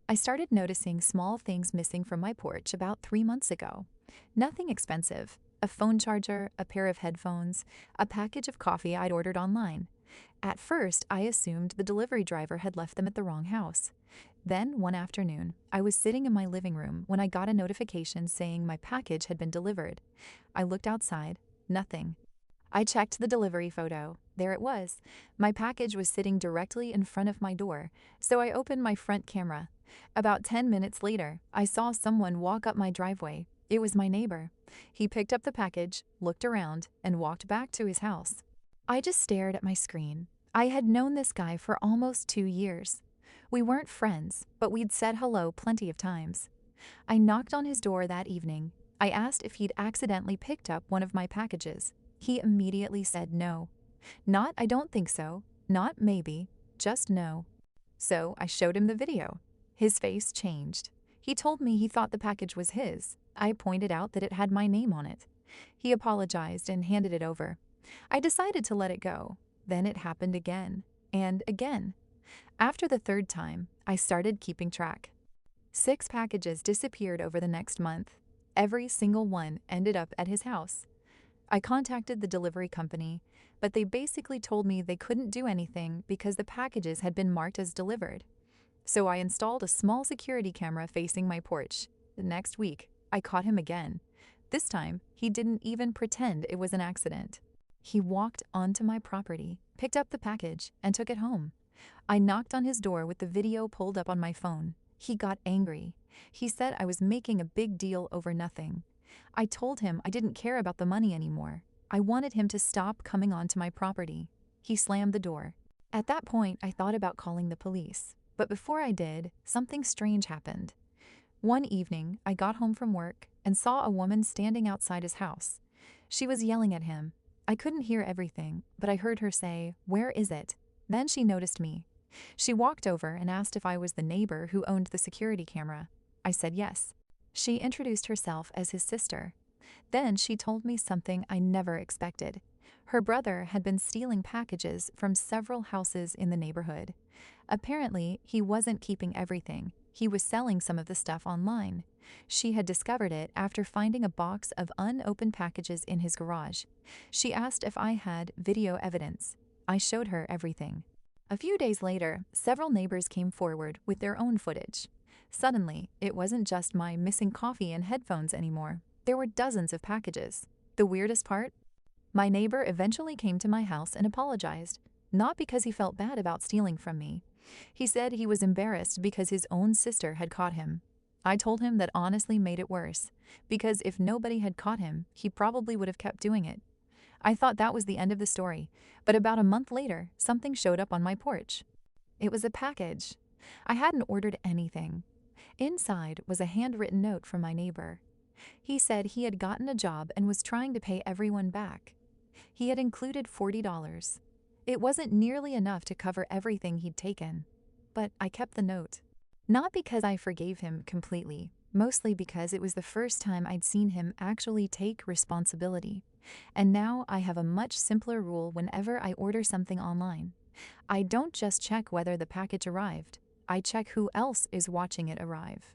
I started noticing small things missing from my porch about 3 months ago. Nothing expensive. A phone charger, a pair of headphones, a package of coffee I'd ordered online. At first, I assumed the delivery driver had left them at the wrong house. Then, one afternoon, I was sitting in my living room when I got a notification saying my package had been delivered. I looked outside. Nothing. I checked the delivery photo. There it was. My package was sitting directly in front of my door, so I opened my front camera. About 10 minutes later, I saw someone walk up my driveway. It was my neighbor. He picked up the package, looked around, and walked back to his house. I just stared at my screen. I had known this guy for almost 2 years. We weren't friends, but we'd said hello plenty of times. I knocked on his door that evening. I asked if he'd accidentally picked up one of my packages. He immediately said no. Not I don't think so, not maybe, just no. So I showed him the video. His face changed. He told me he thought the package was his. I pointed out that it had my name on it. He apologized and handed it over. I decided to let it go. Then it happened again and again. After the third time, I started keeping track. 6 packages disappeared over the next month. Every single one ended up at his house. I contacted the delivery company, but they basically told me they couldn't do anything because the packages had been marked as delivered. So I installed a small security camera facing my porch. The next week, I caught him again. This time, he didn't even pretend it was an accident. He walked onto my property, picked up the package, and took it home. I knocked on his door with the video pulled up on my phone. He got angry. He said I was making a big deal over nothing. I told him I didn't care about the money anymore. I wanted him to stop coming onto my property. He slammed the door. At that point, I thought about calling the police. But before I did, something strange happened. One evening, I got home from work and saw a woman standing outside his house. She was yelling at him. I couldn't hear everything, but I heard her say, "Where is it?" Then she noticed me. She walked over and asked if I was the neighbor who owned the security camera. I said yes. She introduced herself as his sister. Then she told me something I never expected. Her brother had been stealing packages from several houses in the neighborhood. Apparently, he wasn't keeping everything. He was selling some of the stuff online. She had discovered it after finding a box of unopened packages in his garage. She asked if I had video evidence. I showed her everything. A few days later, several neighbors came forward with their own footage. Suddenly, it wasn't just my missing coffee and headphones anymore. There were dozens of packages. The weirdest part? My neighbor eventually came to my house and apologized, not because he felt bad about stealing from me. He said he was embarrassed because his own sister had caught him. I told him that honestly made it worse, because if nobody had caught him, he probably would have kept doing it. I thought that was the end of the story, but about a month later, something showed up on my porch. It was a package. I hadn't ordered anything. Inside was a handwritten note from my neighbor. He said he had gotten a job and was trying to pay everyone back. He had included $40. It wasn't nearly enough to cover everything he'd taken. But I kept the note. Not because I forgave him completely, mostly because it was the first time I'd seen him actually take responsibility. And now I have a much simpler rule whenever I order something online. I don't just check whether the package arrived. I check who else is watching it arrive.